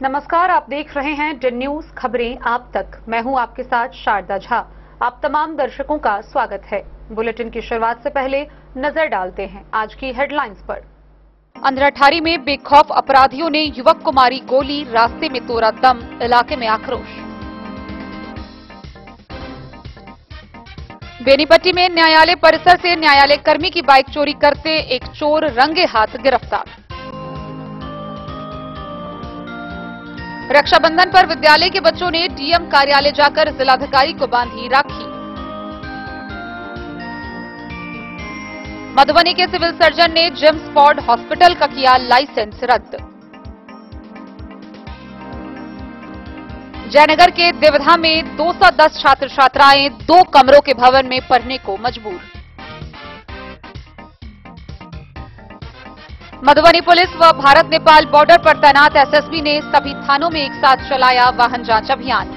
नमस्कार, आप देख रहे हैं डेन न्यूज खबरें आप तक। मैं हूं आपके साथ शारदा झा। आप तमाम दर्शकों का स्वागत है। बुलेटिन की शुरुआत से पहले नजर डालते हैं आज की हेडलाइंस पर। अंधराठारी में बेखौफ अपराधियों ने युवक को मारी गोली, रास्ते में तोड़ा दम, इलाके में आक्रोश। बेनीपट्टी में न्यायालय परिसर से न्यायालय कर्मी की बाइक चोरी करते एक चोर रंगे हाथ गिरफ्तार। रक्षाबंधन पर विद्यालय के बच्चों ने डीएम कार्यालय जाकर जिलाधिकारी को बांधी राखी। मधुबनी के सिविल सर्जन ने जेम्स फॉर्ड हॉस्पिटल का किया लाइसेंस रद्द। जयनगर के देवधा में 210 छात्र छात्राएं 2 कमरों के भवन में पढ़ने को मजबूर। मधुबनी पुलिस व भारत नेपाल बॉर्डर पर तैनात एसएसबी ने सभी थानों में एक साथ चलाया वाहन जांच अभियान।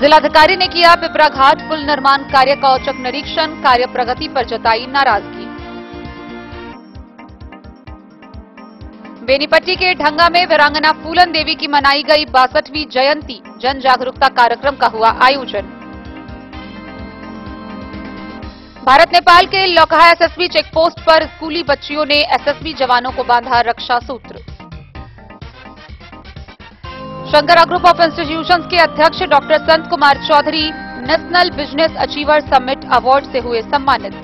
जिलाधिकारी ने किया पिपरा घाट पुल निर्माण कार्य का औचक निरीक्षण, कार्य प्रगति पर जताई नाराजगी। बेनीपट्टी के ढंगा में वीरांगना फूलन देवी की मनाई गई 62वीं जयंती, जन जागरूकता कार्यक्रम का हुआ आयोजन। भारत नेपाल के लौकहा एसएसबी चेकपोस्ट पर स्कूली बच्चियों ने एसएसबी जवानों को बांधा रक्षा सूत्र। शंकरा ग्रुप ऑफ इंस्टीट्यूशंस के अध्यक्ष doctor Sant Kumar Chaudhary national business achiever summit award से हुए सम्मानित।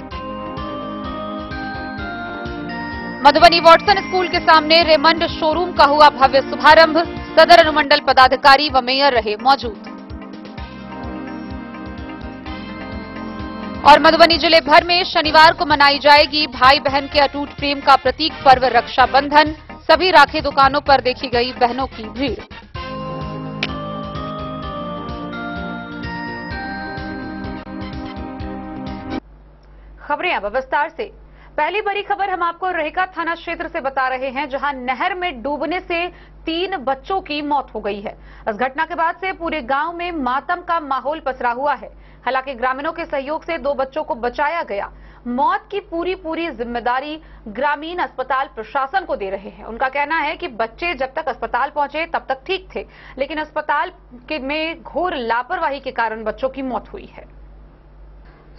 मधुबनी वॉटसन स्कूल के सामने रेमंड शोरूम का हुआ भव्य शुभारंभ, सदर अनुमंडल पदाधिकारी व मेयर रहे मौजूद। और मधुबनी जिले भर में शनिवार को मनाई जाएगी भाई बहन के अटूट प्रेम का प्रतीक पर्व रक्षाबंधन, सभी राखी दुकानों पर देखी गई बहनों की भीड़। खबरें अब विस्तार से। पहली बड़ी खबर हम आपको रहेका थाना क्षेत्र से बता रहे हैं, जहां नहर में डूबने से 3 बच्चों की मौत हो गई है। इस घटना के बाद से पूरे गांव में मातम का माहौल पसरा हुआ है। हालांकि ग्रामीणों के सहयोग से 2 बच्चों को बचाया गया। मौत की पूरी जिम्मेदारी ग्रामीण अस्पताल प्रशासन को दे रहे हैं। उनका कहना है कि बच्चे जब तक अस्पताल पहुंचे तब तक ठीक थे, लेकिन अस्पताल में घोर लापरवाही के कारण बच्चों की मौत हुई है।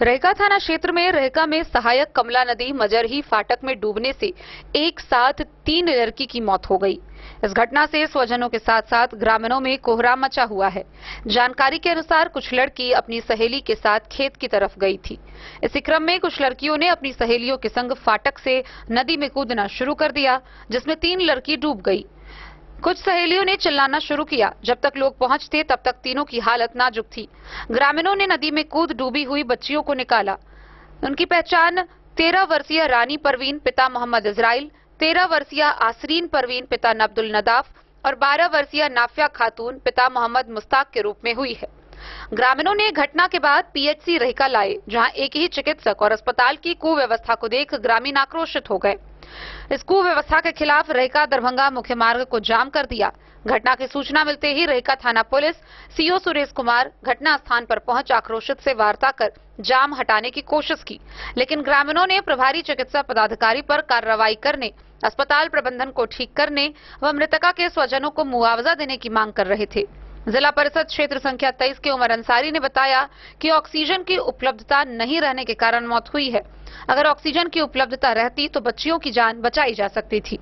रहेका थाना क्षेत्र में रहेका में सहायक कमला नदी मजरही फाटक में डूबने से एक साथ 3 लड़की की मौत हो गई। इस घटना से स्वजनों के साथ साथ ग्रामीणों में कोहराम मचा हुआ है। जानकारी के अनुसार कुछ लड़की अपनी सहेली के साथ खेत की तरफ गई थी। इसी क्रम में कुछ लड़कियों ने अपनी सहेलियों के संग फाटक से नदी में कूदना शुरू कर दिया, जिसमें 3 लड़की डूब गई। कुछ सहेलियों ने चिल्लाना शुरू किया। जब तक लोग पहुंचते तब तक तीनों की हालत नाजुक थी। ग्रामीणों ने नदी में कूद डूबी हुई बच्चियों को निकाला। उनकी पहचान 13 वर्षीय रानी परवीन पिता मोहम्मद इजराइल, 13 वर्षीय आसरीन परवीन पिता नब्दुल नदाफ और 12 वर्षीय नाफिया खातून पिता मोहम्मद मुस्ताक के रूप में हुई है। ग्रामीणों ने घटना के बाद पीएचसी रहेका लाए, जहां एक ही चिकित्सक और अस्पताल की कुव्यवस्था को देख ग्रामीण आक्रोशित हो गए। इस कुव्यवस्था के खिलाफ रहेका दरभंगा मुख्य मार्ग को जाम कर दिया। घटना की सूचना मिलते ही रहेका थाना पुलिस सीओ सुरेश कुमार घटना स्थान पर पहुंच आक्रोशित से वार्ता कर जाम हटाने की कोशिश की, लेकिन ग्रामीणों ने प्रभारी चिकित्सा पदाधिकारी पर कार्रवाई करने, अस्पताल प्रबंधन को ठीक करने व मृतका के स्वजनों को मुआवजा देने की मांग कर रहे थे। जिला परिषद क्षेत्र संख्या 23 के उमर अंसारी ने बताया कि ऑक्सीजन की उपलब्धता नहीं रहने के कारण मौत हुई है। अगर ऑक्सीजन की उपलब्धता रहती तो बच्चियों की जान बचाई जा सकती थी।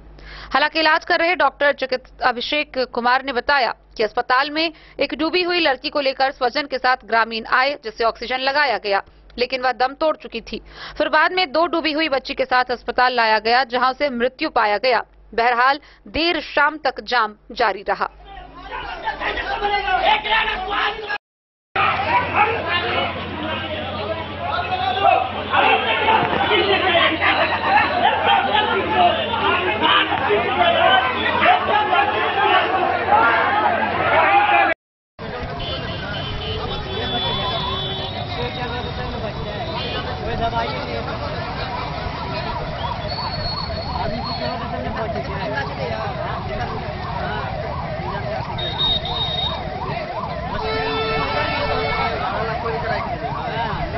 हालांकि इलाज कर रहे डॉक्टर चिकित्सक अभिषेक कुमार ने बताया कि अस्पताल में एक डूबी हुई लड़की को लेकर स्वजन के साथ ग्रामीण आए, जिससे ऑक्सीजन लगाया गया, लेकिन वह दम तोड़ चुकी थी। फिर बाद में 2 डूबी हुई बच्ची के साथ अस्पताल लाया गया, जहां उसे मृत्यु पाया गया। बहरहाल देर शाम तक जाम जारी रहा।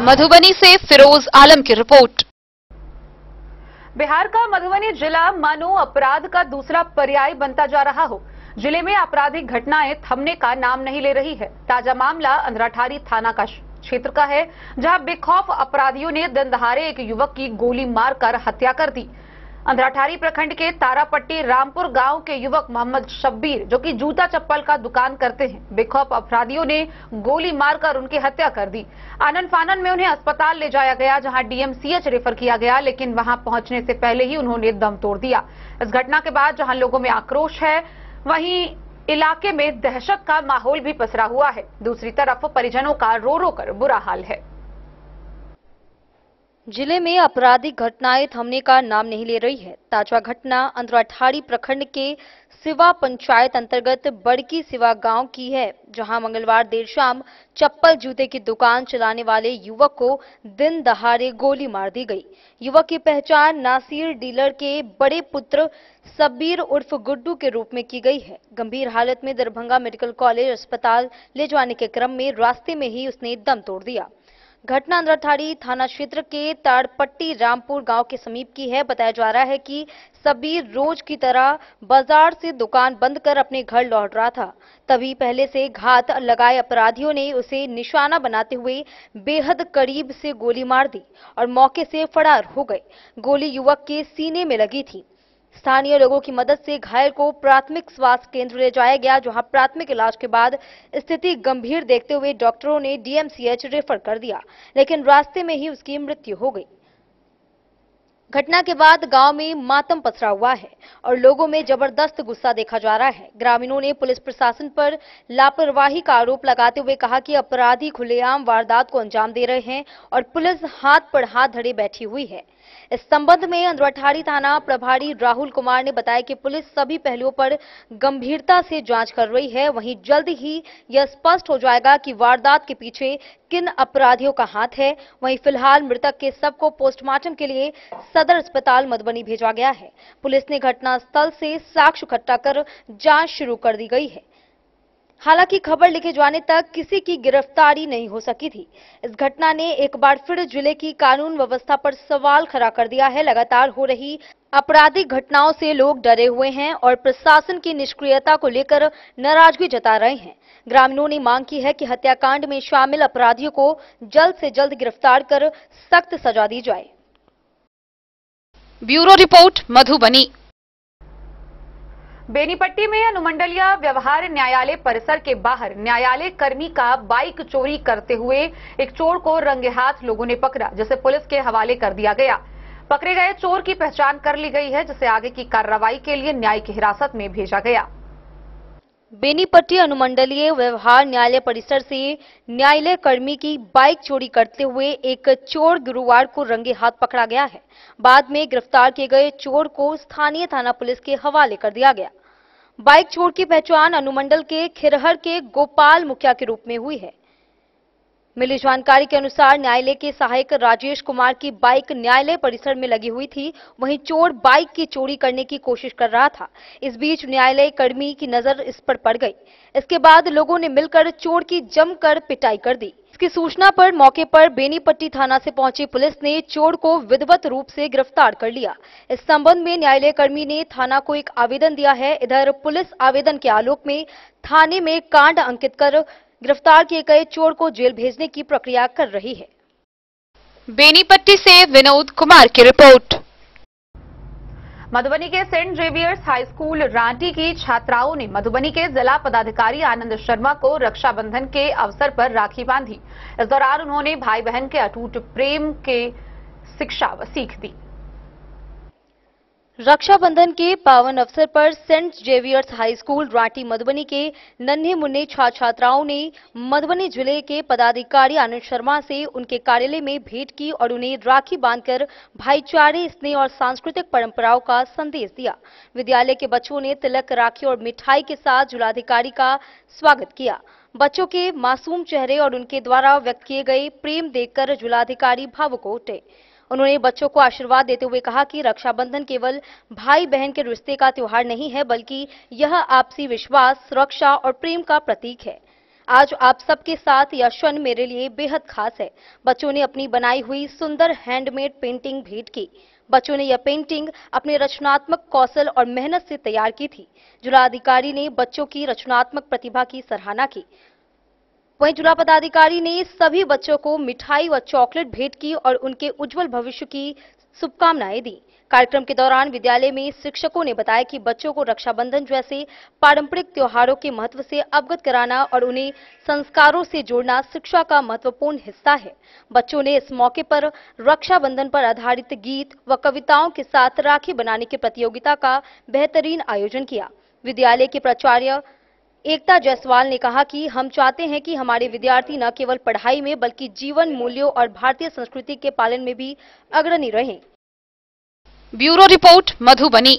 मधुबनी से फिरोज आलम की रिपोर्ट। बिहार का मधुबनी जिला मानो अपराध का दूसरा पर्याय बनता जा रहा हो। जिले में आपराधिक घटनाएं थमने का नाम नहीं ले रही है। ताजा मामला अंधराठारी थाना का क्षेत्र का है, जहां बेखौफ अपराधियों ने दिन दहाड़े एक युवक की गोली मारकर हत्या कर दी। अंधराठारी प्रखंड के तारापट्टी रामपुर गांव के युवक मोहम्मद शब्बीर, जो कि जूता चप्पल का दुकान करते हैं, बेखौफ अपराधियों ने गोली मारकर उनकी हत्या कर दी। आनन फानन में उन्हें अस्पताल ले जाया गया, जहां डीएमसीएच रेफर किया गया, लेकिन वहां पहुंचने से पहले ही उन्होंने दम तोड़ दिया। इस घटना के बाद जहां लोगों में आक्रोश है, वहीं इलाके में दहशत का माहौल भी पसरा हुआ है। दूसरी तरफ परिजनों का रो रो कर बुरा हाल है। जिले में आपराधिक घटनाएं थमने का नाम नहीं ले रही है। ताजा घटना अंधराठारी प्रखंड के सिवा पंचायत अंतर्गत बड़की सिवा गांव की है, जहां मंगलवार देर शाम चप्पल जूते की दुकान चलाने वाले युवक को दिन दहाड़े गोली मार दी गई। युवक की पहचान नासिर डीलर के बड़े पुत्र शब्बीर उर्फ गुड्डू के रूप में की गई है। गंभीर हालत में दरभंगा मेडिकल कॉलेज अस्पताल ले जाने के क्रम में रास्ते में ही उसने दम तोड़ दिया। घटना अंधराठारी थाना क्षेत्र के ताड़पट्टी रामपुर गांव के समीप की है। बताया जा रहा है कि शब्बीर रोज की तरह बाजार से दुकान बंद कर अपने घर लौट रहा था। तभी पहले से घात लगाए अपराधियों ने उसे निशाना बनाते हुए बेहद करीब से गोली मार दी और मौके से फरार हो गए। गोली युवक के सीने में लगी थी। स्थानीय लोगों की मदद से घायल को प्राथमिक स्वास्थ्य केंद्र ले जाया गया, जहां प्राथमिक इलाज के बाद स्थिति गंभीर देखते हुए डॉक्टरों ने डीएमसीएच रेफर कर दिया, लेकिन रास्ते में ही उसकी मृत्यु हो गई। घटना के बाद गांव में मातम पसरा हुआ है और लोगों में जबरदस्त गुस्सा देखा जा रहा है। ग्रामीणों ने पुलिस प्रशासन पर लापरवाही का आरोप लगाते हुए कहा कि अपराधी खुलेआम वारदात को अंजाम दे रहे हैं और पुलिस हाथ पर हाथ धरे बैठी हुई है। इस संबंध में अंधराठारी थाना प्रभारी राहुल कुमार ने बताया कि पुलिस सभी पहलुओं पर गंभीरता से जांच कर रही है। वहीं जल्द ही यह स्पष्ट हो जाएगा कि वारदात के पीछे किन अपराधियों का हाथ है। वहीं फिलहाल मृतक के शव को पोस्टमार्टम के लिए सदर अस्पताल मधुबनी भेजा गया है। पुलिस ने घटनास्थल से साक्ष्य इकट्ठा कर जांच शुरू कर दी गई है। हालांकि खबर लिखे जाने तक किसी की गिरफ्तारी नहीं हो सकी थी। इस घटना ने एक बार फिर जिले की कानून व्यवस्था पर सवाल खड़ा कर दिया है। लगातार हो रही आपराधिक घटनाओं से लोग डरे हुए हैं और प्रशासन की निष्क्रियता को लेकर नाराजगी जता रहे हैं। ग्रामीणों ने मांग की है कि हत्याकांड में शामिल अपराधियों को जल्द से जल्द गिरफ्तार कर सख्त सजा दी जाए। Bureau report, Madhubani. बेनीपट्टी में अनुमंडलीय व्यवहार न्यायालय परिसर के बाहर न्यायालय कर्मी का बाइक चोरी करते हुए एक चोर को रंगे हाथ लोगों ने पकड़ा, जिसे पुलिस के हवाले कर दिया गया। पकड़े गए चोर की पहचान कर ली गई है, जिसे आगे की कार्रवाई के लिए न्यायिक हिरासत में भेजा गया। बेनीपट्टी अनुमंडलीय व्यवहार न्यायालय परिसर से न्यायालय कर्मी की बाइक चोरी करते हुए एक चोर गुरुवार को रंगे हाथ पकड़ा गया है। बाद में गिरफ्तार किए गए चोर को स्थानीय थाना पुलिस के हवाले कर दिया गया। बाइक चोर की पहचान अनुमंडल के खिरहर के गोपाल मुखिया के रूप में हुई है। मिली जानकारी के अनुसार न्यायालय के सहायक राजेश कुमार की बाइक न्यायालय परिसर में लगी हुई थी। वहीं चोर बाइक की चोरी करने की कोशिश कर रहा था। इस बीच न्यायालय कर्मी की नजर इस पर पड़ गई। इसके बाद लोगों ने मिलकर चोर की जमकर पिटाई कर दी। इसकी सूचना पर मौके पर बेनीपट्टी थाना से पहुंची पुलिस ने चोर को विधिवत रूप से गिरफ्तार कर लिया। इस संबंध में न्यायालय कर्मी ने थाना को एक आवेदन दिया है। इधर पुलिस आवेदन के आलोक में थाने में कांड अंकित कर गिरफ्तार किए गए चोर को जेल भेजने की प्रक्रिया कर रही है। बेनीपट्टी से विनोद कुमार की रिपोर्ट। मधुबनी के Saint Xavier's high school Ranti की छात्राओं ने मधुबनी के जिला पदाधिकारी आनंद शर्मा को रक्षाबंधन के अवसर पर राखी बांधी। इस दौरान उन्होंने भाई बहन के अटूट प्रेम के शिक्षा व सीख दी। रक्षाबंधन के पावन अवसर पर Saint Xavier's high school Ranti Madhubani के नन्हे मुन्ने छात्राओं ने मधुबनी जिले के पदाधिकारी आनंद शर्मा से उनके कार्यालय में भेंट की और उन्हें राखी बांधकर भाईचारे, स्नेह और सांस्कृतिक परंपराओं का संदेश दिया। विद्यालय के बच्चों ने तिलक, राखी और मिठाई के साथ जिलाधिकारी का स्वागत किया। बच्चों के मासूम चेहरे और उनके द्वारा व्यक्त किए गए प्रेम देखकर जिलाधिकारी भावुक हो उठे। उन्होंने बच्चों को आशीर्वाद देते हुए कहा कि रक्षाबंधन केवल भाई बहन के रिश्ते का त्योहार नहीं है, बल्कि यह आपसी विश्वास, सुरक्षा और प्रेम का प्रतीक है। आज आप सबके साथ यह क्षण मेरे लिए बेहद खास है। बच्चों ने अपनी बनाई हुई सुंदर हैंडमेड पेंटिंग भेंट की। बच्चों ने यह पेंटिंग अपने रचनात्मक कौशल और मेहनत से तैयार की थी। जिलाधिकारी ने बच्चों की रचनात्मक प्रतिभा की सराहना की। वहीं जिला पदाधिकारी ने सभी बच्चों को मिठाई व चॉकलेट भेंट की और उनके उज्जवल भविष्य की शुभकामनाएं दी। कार्यक्रम के दौरान विद्यालय में शिक्षकों ने बताया कि बच्चों को रक्षाबंधन जैसे पारंपरिक त्योहारों के महत्व से अवगत कराना और उन्हें संस्कारों से जोड़ना शिक्षा का महत्वपूर्ण हिस्सा है। बच्चों ने इस मौके पर रक्षाबंधन पर आधारित गीत व कविताओं के साथ राखी बनाने की प्रतियोगिता का बेहतरीन आयोजन किया। विद्यालय के प्राचार्य एकता जायसवाल ने कहा कि हम चाहते हैं कि हमारे विद्यार्थी न केवल पढ़ाई में बल्कि जीवन मूल्यों और भारतीय संस्कृति के पालन में भी अग्रणी रहें। Bureau report Madhubani.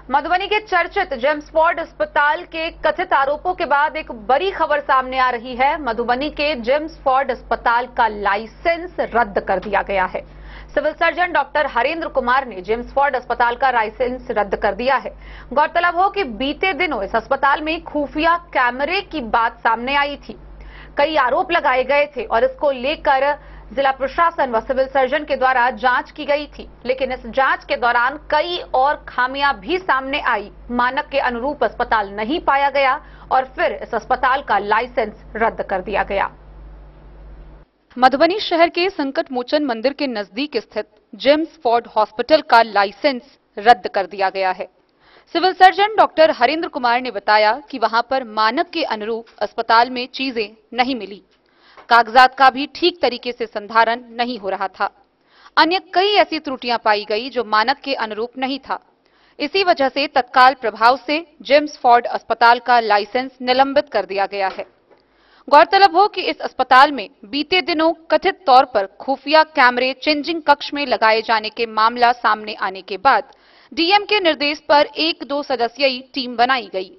मधुबनी के चर्चित जेम्स फॉर्ड अस्पताल के कथित आरोपों के बाद एक बड़ी खबर सामने आ रही है। मधुबनी के जेम्स फॉर्ड अस्पताल का लाइसेंस रद्द कर दिया गया है। Civil surgeon doctor Harendra Kumar ने जेम्स फॉर्ड अस्पताल का लाइसेंस रद्द कर दिया है। गौरतलब हो कि बीते दिनों इस अस्पताल में खुफिया कैमरे की बात सामने आई थी। कई आरोप लगाए गए थे और इसको लेकर जिला प्रशासन व सिविल सर्जन के द्वारा जांच की गई थी, लेकिन इस जांच के दौरान कई और खामियां भी सामने आई। मानक के अनुरूप अस्पताल नहीं पाया गया और फिर इस अस्पताल का लाइसेंस रद्द कर दिया गया। मधुबनी शहर के संकट मोचन मंदिर के नजदीक स्थित जेम्स फॉर्ड हॉस्पिटल का लाइसेंस रद्द कर दिया गया है। Civil surgeon doctor Harendra Kumar ने बताया कि वहां पर मानक के अनुरूप अस्पताल में चीजें नहीं मिली, कागजात का भी ठीक तरीके से संधारण नहीं हो रहा था। अन्य कई ऐसी त्रुटियां पाई गई जो मानक के अनुरूप नहीं था। इसी वजह से तत्काल प्रभाव से जेम्स फॉर्ड अस्पताल का लाइसेंस निलंबित कर दिया गया है। गौरतलब हो कि इस अस्पताल में बीते दिनों कथित तौर पर खुफिया कैमरे चेंजिंग कक्ष में लगाए जाने के मामला सामने आने के बाद डीएम के निर्देश पर 1-2 सदस्यीय टीम बनाई गई।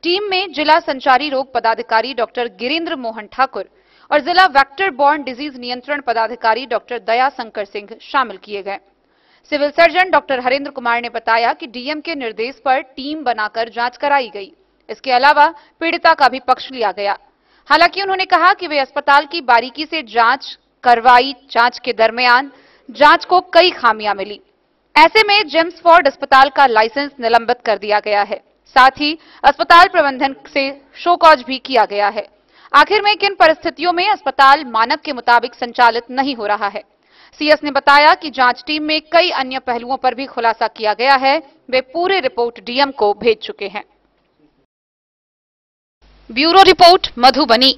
टीम में जिला संचारी रोग पदाधिकारी डॉक्टर गिरीन्द्र मोहन ठाकुर और जिला वेक्टर बॉर्न डिजीज नियंत्रण पदाधिकारी डॉक्टर दया शंकर सिंह शामिल किए गए। Civil surgeon doctor Harendra Kumar ने बताया कि डीएम के निर्देश पर टीम बनाकर जांच कराई गई। इसके अलावा पीड़िता का भी पक्ष लिया गया। हालांकि उन्होंने कहा कि वे अस्पताल की बारीकी से जांच करवाई। जांच के दरमियान जांच को कई खामियां मिली। ऐसे में जेम्स फॉर्ड अस्पताल का लाइसेंस निलंबित कर दिया गया है। साथ ही अस्पताल प्रबंधन से शो कॉज भी किया गया है। आखिर में किन परिस्थितियों में अस्पताल मानक के मुताबिक संचालित नहीं हो रहा है, सीएस ने बताया कि जांच टीम में कई अन्य पहलुओं पर भी खुलासा किया गया है। वे पूरे रिपोर्ट डीएम को भेज चुके हैं। Bureau report Madhubani.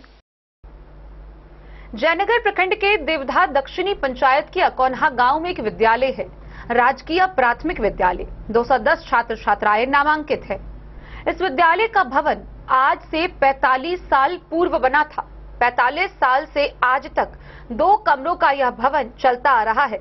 जयनगर प्रखंड के देवधा दक्षिणी पंचायत के अकोन्हा गांव में एक विद्यालय है, राजकीय प्राथमिक विद्यालय। 210 छात्र छात्राएं नामांकित है। इस विद्यालय का भवन आज से 45 साल पूर्व बना था। 45 साल से आज तक 2 कमरों का यह भवन चलता आ रहा है।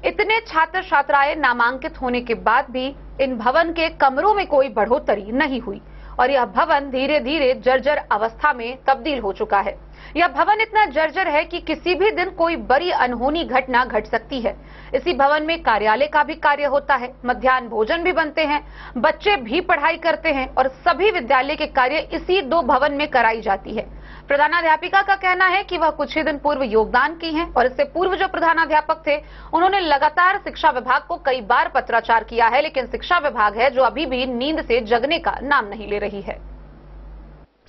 इतने छात्र छात्राएं नामांकित होने के बाद भी इन भवन के कमरों में कोई बढ़ोतरी नहीं हुई और यह भवन धीरे धीरे जर्जर अवस्था में तब्दील हो चुका है। यह भवन इतना जर्जर है कि किसी भी दिन कोई बड़ी अनहोनी घटना घट सकती है। इसी भवन में कार्यालय का भी कार्य होता है, मध्याह्न भोजन भी बनते हैं, बच्चे भी पढ़ाई करते हैं और सभी विद्यालय के कार्य इसी 2 भवन में कराई जाती है। प्रधानाध्यापिका का कहना है कि वह कुछ ही दिन पूर्व योगदान की हैं और इससे पूर्व जो प्रधानाध्यापक थे उन्होंने लगातार शिक्षा विभाग को कई बार पत्राचार किया है, लेकिन शिक्षा विभाग है जो अभी भी नींद से जगने का नाम नहीं ले रही है।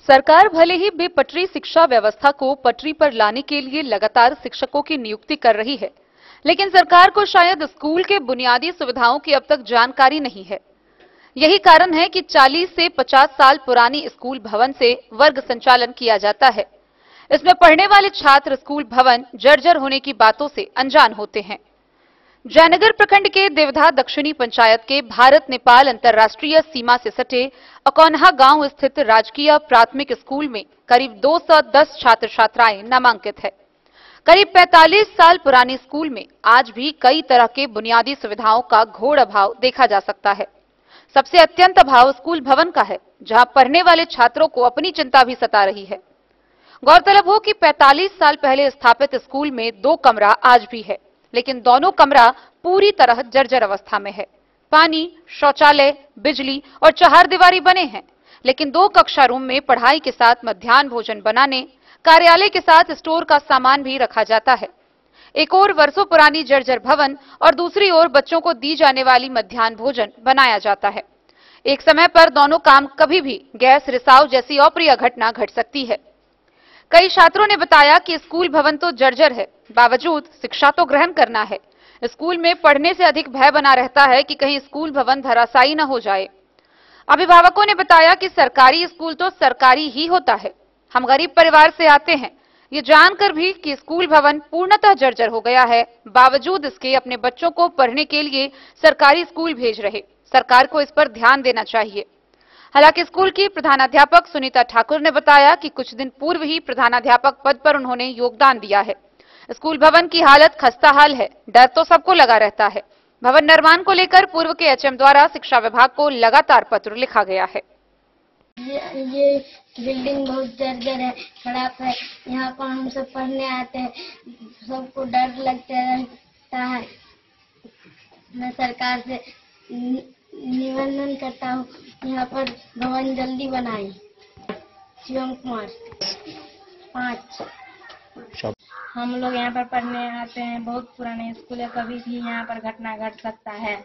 सरकार भले ही बेपटरी शिक्षा व्यवस्था को पटरी पर लाने के लिए लगातार शिक्षकों की नियुक्ति कर रही है, लेकिन सरकार को शायद स्कूल के बुनियादी सुविधाओं की अब तक जानकारी नहीं है। यही कारण है कि 40 से 50 साल पुरानी स्कूल भवन से वर्ग संचालन किया जाता है। इसमें पढ़ने वाले छात्र स्कूल भवन जर्जर होने की बातों से अनजान होते हैं। जयनगर प्रखंड के देवधा दक्षिणी पंचायत के भारत नेपाल अंतर्राष्ट्रीय सीमा से सटे अकोन्हा गांव स्थित राजकीय प्राथमिक स्कूल में करीब 210 छात्र छात्राएं नामांकित है। करीब 45 साल पुराने स्कूल में आज भी कई तरह के बुनियादी सुविधाओं का घोर अभाव देखा जा सकता है। सबसे अत्यंत अभाव स्कूल भवन का है, जहां पढ़ने वाले छात्रों को अपनी चिंता भी सता रही है। गौरतलब हो कि 45 साल पहले स्थापित स्कूल में 2 कमरा आज भी है, लेकिन दोनों कमरा पूरी तरह जर्जर अवस्था में है। पानी, शौचालय, बिजली और चहारदीवारी बने हैं, लेकिन 2 कक्षा रूम में पढ़ाई के साथ मध्याह्न भोजन बनाने, कार्यालय के साथ स्टोर का सामान भी रखा जाता है। एक ओर वर्षों पुरानी जर्जर भवन और दूसरी ओर बच्चों को दी जाने वाली मध्याह्न भोजन बनाया जाता है। एक समय पर दोनों काम कभी भी गैस रिसाव जैसी अप्रिय घटना घट सकती है। कई छात्रों ने बताया कि स्कूल भवन तो जर्जर है, बावजूद शिक्षा तो ग्रहण करना है। स्कूल में पढ़ने से अधिक भय बना रहता है कि कहीं स्कूल भवन धराशायी न हो जाए। अभिभावकों ने बताया कि सरकारी स्कूल तो सरकारी ही होता है। हम गरीब परिवार से आते हैं, ये जानकर भी कि स्कूल भवन पूर्णतः जर्जर हो गया है, बावजूद इसके अपने बच्चों को पढ़ने के लिए सरकारी स्कूल भेज रहे। सरकार को इस पर ध्यान देना चाहिए। हालांकि स्कूल की प्रधानाध्यापक सुनीता ठाकुर ने बताया कि कुछ दिन पूर्व ही प्रधानाध्यापक पद पर उन्होंने योगदान दिया है। स्कूल भवन की हालत खस्ताहाल है, डर तो सबको लगा रहता है। भवन निर्माण को लेकर पूर्व के एचएम द्वारा शिक्षा विभाग को लगातार पत्र लिखा गया है। ये बिल्डिंग बहुत जर्जर है, खराब है। यहाँ पर हम सब पढ़ने आते हैं, सबको डर लगता है। मैं सरकार से निवेदन करता हूँ, यहाँ पर भवन जल्दी बनाए। शिवम कुमार 5। हम लोग यहाँ पर पढ़ने आते हैं, बहुत पुराने स्कूल है, कभी भी यहाँ पर घटना घट सकता है।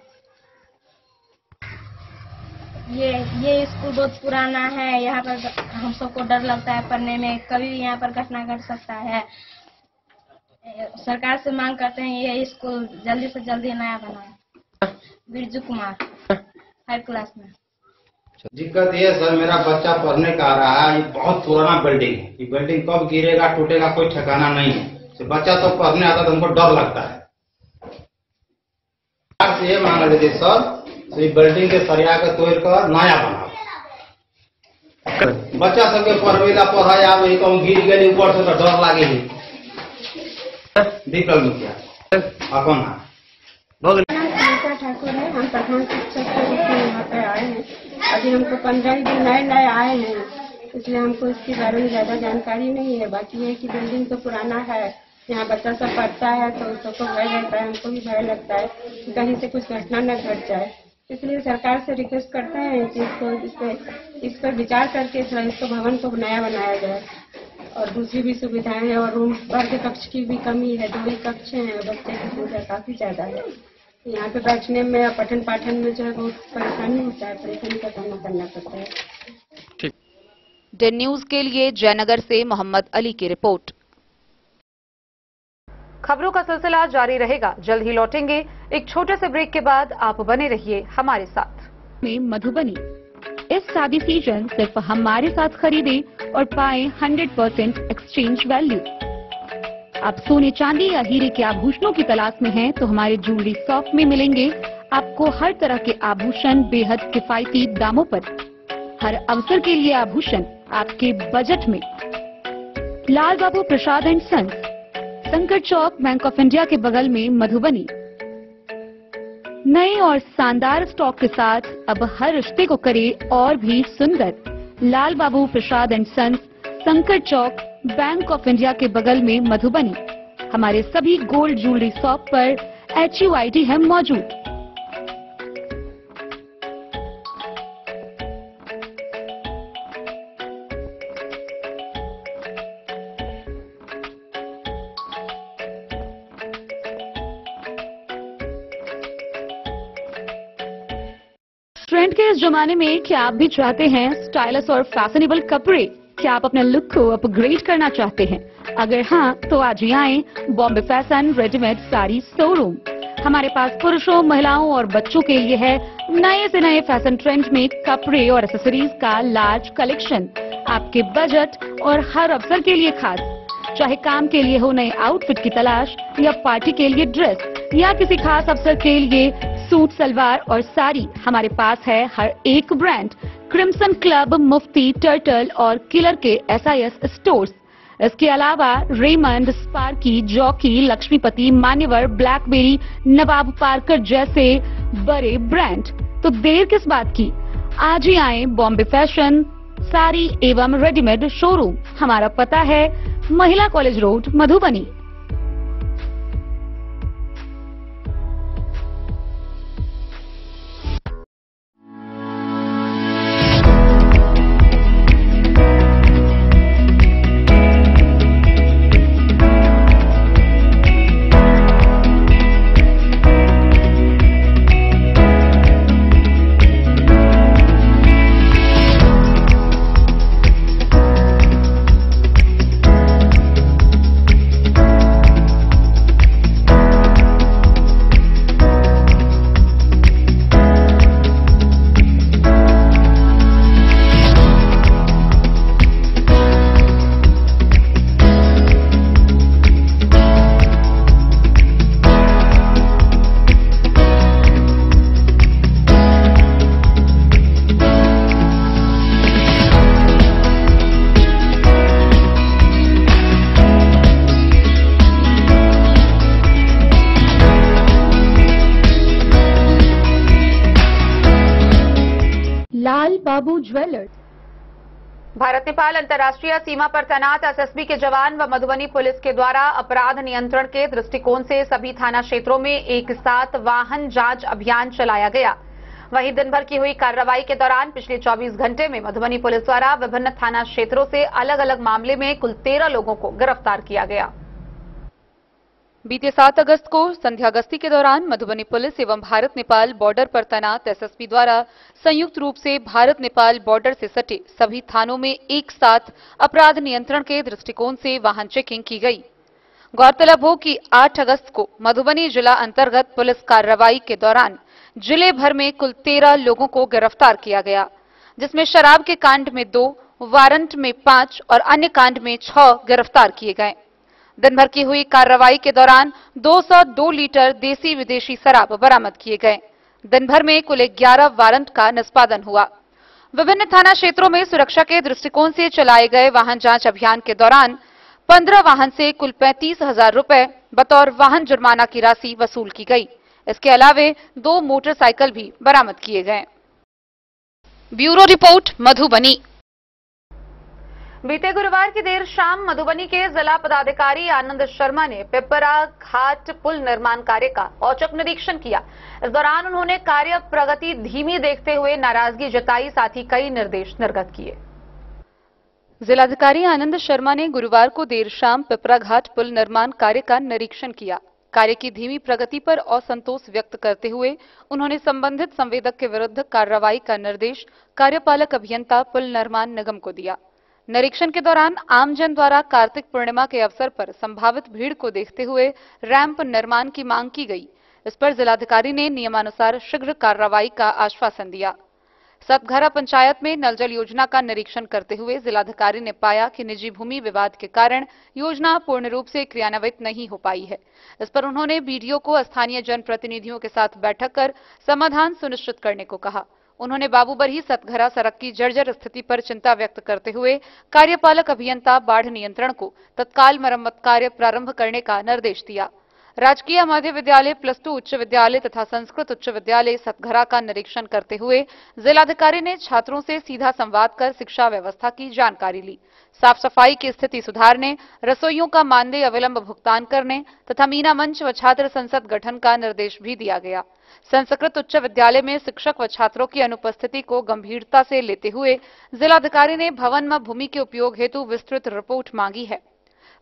ये स्कूल बहुत पुराना है, यहाँ पर हम सबको डर लगता है पढ़ने में, कभी भी यहाँ पर घटना घट सकता है। सरकार से मांग करते हैं ये स्कूल जल्दी से जल्दी नया बनाए। बिरजू कुमार 5 क्लास में। दिक्कत ये सर, मेरा बच्चा पढ़ने का आ रहा है, ये बहुत पुराना बिल्डिंग है। ये बिल्डिंग कब गिरेगा टूटेगा कोई ठिकाना नहीं है। बच्चा तो पढ़ने आता तो हमको डर लगता है। ये मांगा देते सर, तो ये बिल्डिंग के सरिया के तोड़ कर नया बनाओ। बच्चा सबके पढ़वेला पढ़ाई आवे तो गिर गए ऊपर से तो डर लागे ही। विकल मुखिया अपन ठाकुर है, हम प्रधान शिक्षक के रूप में यहाँ पे आए हैं। अभी हमको 15 दिन नए आए हैं, इसलिए हमको इसके बारे में ज्यादा जानकारी नहीं है। बाकी है कि बिल्डिंग तो पुराना है, यहाँ बच्चा सब पढ़ता है तो सबको भय रहता है, हमको भी भय लगता है कि कहीं से कुछ घटना न घट जाए। इसलिए सरकार से रिक्वेस्ट करते हैं कि इस पर विचार करके इसको भवन को नया बनाया जाए। और दूसरी भी सुविधाएं हैं, और रूम भर के कक्ष की भी कमी है, 2 ही कक्ष हैं, बच्चे की संख्या काफी ज्यादा है। यहाँ पे बैठने में और पठन पाठन में जो है बहुत परेशानी होता है, परेशानी का सामना करना पड़ता है। ठीक। डेन न्यूज के लिए जयनगर से मोहम्मद अली की रिपोर्ट। खबरों का सिलसिला जारी रहेगा, जल्द ही लौटेंगे। एक छोटे से ब्रेक के बाद आप बने रहिए हमारे साथ। में मधुबनी इस शादी सीजन सिर्फ हमारे साथ खरीदे और पाए 100% एक्सचेंज वैल्यू। आप सोने चांदी या हीरे के आभूषणों की तलाश में हैं तो हमारे ज्वेलरी शॉप में मिलेंगे आपको हर तरह के आभूषण बेहद किफायती दामों पर। हर अवसर के लिए आभूषण आपके बजट में। लाल बाबू प्रसाद एंड सन्स, संकट चौक, बैंक ऑफ इंडिया के बगल में, मधुबनी। नए और शानदार स्टॉक के साथ अब हर रिश्ते को करे और भी सुंदर। लाल बाबू प्रसाद एंड सन्स, संकट चौक, बैंक ऑफ इंडिया के बगल में, मधुबनी। हमारे सभी गोल्ड ज्वेलरी शॉप पर HUID है मौजूद। ट्रेंड के इस जमाने में क्या आप भी चाहते हैं स्टाइलिश और फैशनेबल कपड़े? क्या आप अपने लुक को अपग्रेड करना चाहते हैं? अगर हाँ, तो आज ही आए Bombay fashion readymade sari showroom. हमारे पास पुरुषों, महिलाओं और बच्चों के लिए है नए से नए फैशन ट्रेंड में कपड़े और एक्सेसरीज का लार्ज कलेक्शन। आपके बजट और हर अवसर के लिए खास। चाहे काम के लिए हो नए आउटफिट की तलाश, या पार्टी के लिए ड्रेस, या किसी खास अवसर के लिए सूट, सलवार और साड़ी, हमारे पास है हर एक ब्रांड। क्रिम्सन क्लब, मुफ्ती, टर्टल और किलर के SIS स्टोर्स। इसके अलावा रेमंड, स्पार्की, जॉकी, लक्ष्मीपति, मान्यवर, ब्लैकबेरी, नवाब पार्कर जैसे बड़े ब्रांड। तो देर किस बात की, आज ही आए बॉम्बे फैशन साड़ी एवं रेडीमेड शोरूम। हमारा पता है महिला कॉलेज रोड, मधुबनी। बाबू ज्वेलर्स। भारत नेपाल अंतर्राष्ट्रीय सीमा पर तैनात एसएसबी के जवान व मधुबनी पुलिस के द्वारा अपराध नियंत्रण के दृष्टिकोण से सभी थाना क्षेत्रों में एक साथ वाहन जांच अभियान चलाया गया। वहीं दिन भर की हुई कार्रवाई के दौरान पिछले 24 घंटे में मधुबनी पुलिस द्वारा विभिन्न थाना क्षेत्रों से अलग अलग मामले में कुल 13 लोगों को गिरफ्तार किया गया। बीते 7 अगस्त को संध्या गश्ती के दौरान मधुबनी पुलिस एवं भारत नेपाल बॉर्डर पर तैनात एसएसबी द्वारा संयुक्त रूप से भारत नेपाल बॉर्डर से सटे सभी थानों में एक साथ अपराध नियंत्रण के दृष्टिकोण से वाहन चेकिंग की गई। गौरतलब हो कि 8 अगस्त को मधुबनी जिला अंतर्गत पुलिस कार्रवाई के दौरान जिले भर में कुल 13 लोगों को गिरफ्तार किया गया, जिसमें शराब के कांड में 2, वारंट में 5 और अन्य कांड में 6 गिरफ्तार किए गए। दिन भर की हुई कार्रवाई के दौरान 202 लीटर देसी विदेशी शराब बरामद किए गए। दिन भर में कुल 11 वारंट का निष्पादन हुआ। विभिन्न थाना क्षेत्रों में सुरक्षा के दृष्टिकोण से चलाए गए वाहन जांच अभियान के दौरान 15 वाहन से कुल 35,000 रुपए बतौर वाहन जुर्माना की राशि वसूल की गई। इसके अलावे 2 मोटरसाइकिल भी बरामद किए गए। Bureau report, Madhubani. बीते गुरुवार की देर शाम मधुबनी के जिला पदाधिकारी आनंद शर्मा ने पिपरा घाट पुल निर्माण कार्य का औचक निरीक्षण किया। इस दौरान उन्होंने कार्य प्रगति धीमी देखते हुए नाराजगी जताई, साथ ही कई निर्देश निर्गत किए। जिलाधिकारी आनंद शर्मा ने गुरुवार को देर शाम पिपरा घाट पुल निर्माण कार्य का निरीक्षण किया। कार्य की धीमी प्रगति पर असंतोष व्यक्त करते हुए उन्होंने संबंधित संवेदक के विरुद्ध कार्रवाई का निर्देश कार्यपालक अभियंता पुल निर्माण निगम को दिया। निरीक्षण के दौरान आमजन द्वारा कार्तिक पूर्णिमा के अवसर पर संभावित भीड़ को देखते हुए रैंप निर्माण की मांग की गई। इस पर जिलाधिकारी ने नियमानुसार शीघ्र कार्रवाई का आश्वासन दिया। सतघरा पंचायत में नल जल योजना का निरीक्षण करते हुए जिलाधिकारी ने पाया कि निजी भूमि विवाद के कारण योजना पूर्ण रूप से क्रियान्वित नहीं हो पाई है। इस पर उन्होंने बीडीओ को स्थानीय जनप्रतिनिधियों के साथ बैठक कर समाधान सुनिश्चित करने को कहा। उन्होंने बाबूबरही सतघरा सड़क की जर्जर स्थिति पर चिंता व्यक्त करते हुए कार्यपालक अभियंता बाढ़ नियंत्रण को तत्काल मरम्मत कार्य प्रारंभ करने का निर्देश दिया। राजकीय मध्य विद्यालय, +2 उच्च विद्यालय तथा संस्कृत उच्च विद्यालय सतघरा का निरीक्षण करते हुए जिलाधिकारी ने छात्रों से सीधा संवाद कर शिक्षा व्यवस्था की जानकारी ली। साफ सफाई की स्थिति सुधारने, रसोइयों का मानदेय अविलंब भुगतान करने तथा मीना मंच व छात्र संसद गठन का निर्देश भी दिया गया। संस्कृत उच्च विद्यालय में शिक्षक व छात्रों की अनुपस्थिति को गंभीरता से लेते हुए जिलाधिकारी ने भवन व भूमि के उपयोग हेतु विस्तृत रिपोर्ट मांगी है।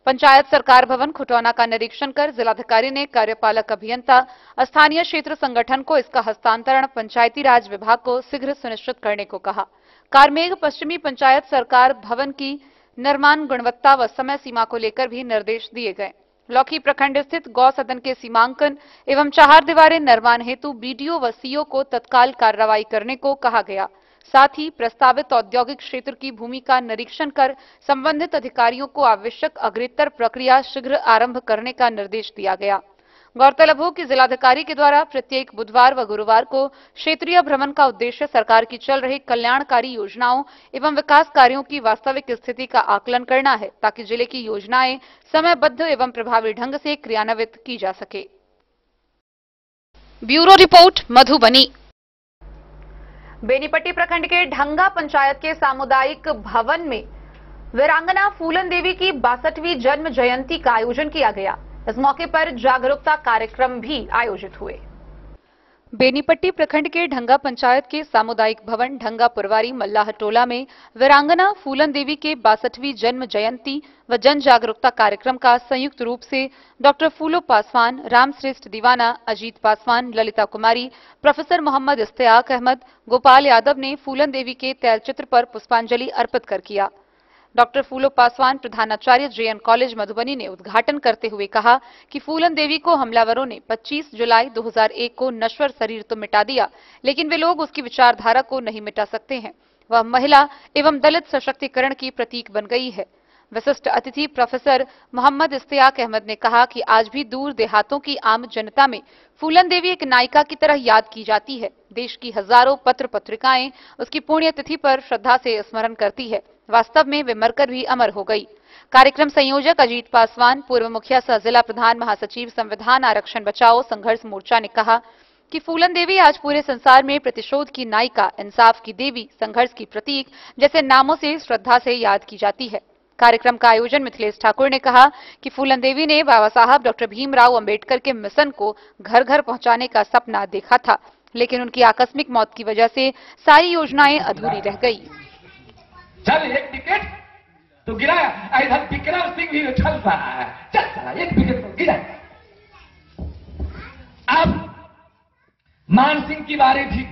पंचायत सरकार भवन खुटौना का निरीक्षण कर जिलाधिकारी ने कार्यपालक अभियंता स्थानीय क्षेत्र संगठन को इसका हस्तांतरण पंचायती राज विभाग को शीघ्र सुनिश्चित करने को कहा। कारमेघ पश्चिमी पंचायत सरकार भवन की निर्माण गुणवत्ता व समय सीमा को लेकर भी निर्देश दिए गए। लौकी प्रखंड स्थित गौ सदन के सीमांकन एवं 4 दीवारें निर्माण हेतु बीडीओ व सीओ को तत्काल कार्रवाई करने को कहा गया। साथ ही प्रस्तावित औद्योगिक क्षेत्र की भूमि का निरीक्षण कर संबंधित अधिकारियों को आवश्यक अग्रेतर प्रक्रिया शीघ्र आरंभ करने का निर्देश दिया गया। गौरतलब हो कि जिलाधिकारी के द्वारा प्रत्येक बुधवार व गुरुवार को क्षेत्रीय भ्रमण का उद्देश्य सरकार की चल रही कल्याणकारी योजनाओं एवं विकास कार्यों की वास्तविक स्थिति का आकलन करना है, ताकि जिले की योजनाएं समयबद्ध एवं प्रभावी ढंग से क्रियान्वित की जा सके। Bureau report, Madhubani. बेनीपट्टी प्रखंड के ढंगा पंचायत के सामुदायिक भवन में वीरांगना फूलन देवी की 62वीं जन्म जयंती का आयोजन किया गया। इस मौके पर जागरूकता कार्यक्रम भी आयोजित हुए। बेनीपट्टी प्रखंड के ढंगा पंचायत के सामुदायिक भवन ढंगा पुरवारी मल्लाह टोला में वीरांगना फूलन देवी के 62वीं जन्म जयंती व जन जागरूकता कार्यक्रम का संयुक्त रूप से डॉक्टर फूलो पासवान, रामश्रेष्ठ दीवाना, अजीत पासवान, ललिता कुमारी, प्रोफेसर मोहम्मद इश्तियाक अहमद, गोपाल यादव ने फूलन देवी के तैलचित्र पर पुष्पांजलि अर्पित कर किया। डॉक्टर फूलो पासवान, प्रधानाचार्य जेएन कॉलेज मधुबनी ने उद्घाटन करते हुए कहा कि फूलन देवी को हमलावरों ने 25 जुलाई 2001 को नश्वर शरीर तो मिटा दिया, लेकिन वे लोग उसकी विचारधारा को नहीं मिटा सकते हैं। वह महिला एवं दलित सशक्तिकरण की प्रतीक बन गई है। विशिष्ट अतिथि प्रोफेसर मोहम्मद इश्तियाक अहमद ने कहा कि आज भी दूर देहातों की आम जनता में फूलन देवी एक नायिका की तरह याद की जाती है। देश की हजारों पत्र पत्रिकाएं उसकी पुण्यतिथि पर श्रद्धा से स्मरण करती है। वास्तव में वे मरकर भी अमर हो गई। कार्यक्रम संयोजक अजीत पासवान, पूर्व मुखिया सह जिला प्रधान महासचिव संविधान आरक्षण बचाओ संघर्ष मोर्चा ने कहा कि फूलन देवी आज पूरे संसार में प्रतिशोध की नायिका, इंसाफ की देवी, संघर्ष की प्रतीक जैसे नामों से श्रद्धा से याद की जाती है। कार्यक्रम का आयोजन मिथिलेश ठाकुर ने कहा कि फूलन देवी ने बाबा साहब डॉक्टर भीमराव अंबेडकर के मिशन को घर घर पहुंचाने का सपना देखा था, लेकिन उनकी आकस्मिक मौत की वजह से सारी योजनाएं अधूरी रह गई। चल एक विकेट तो गिराया, इधर विक्रम सिंह भी उछल रहा है, चल चला एक विकेट तो गिरा। अब मान सिंह की बारी थी।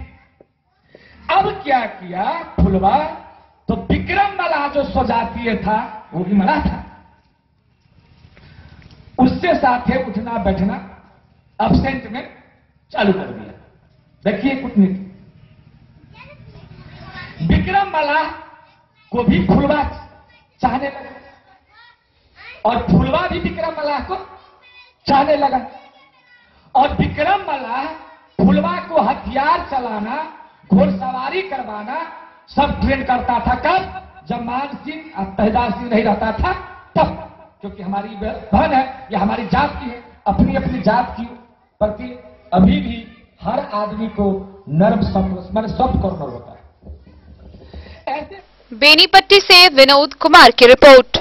अब क्या किया फुलवा, तो विक्रम वाला जो सजातीय था वो भी मरा था, उससे साथे उठना बैठना एब्सेंट में चालू कर दिया। देखिए कूटनीति, विक्रम वाला को भी फुलवा चाहने लगा और फुलवा भी विक्रम वाला को चाहने लगा और विक्रम वाला फुलवा को हथियार चलाना, घोड़सवारी करवाना सब ट्रेन करता था। कब? जब मान सिंह और तहदार सिंह नहीं रहता था तब, क्योंकि हमारी बहन है या हमारी जात की है, अपनी अपनी जात की प्रति अभी भी हर आदमी को नर्म सॉफ्ट कॉर्नर होता है। ऐसे बेनीपट्टी से विनोद कुमार की रिपोर्ट।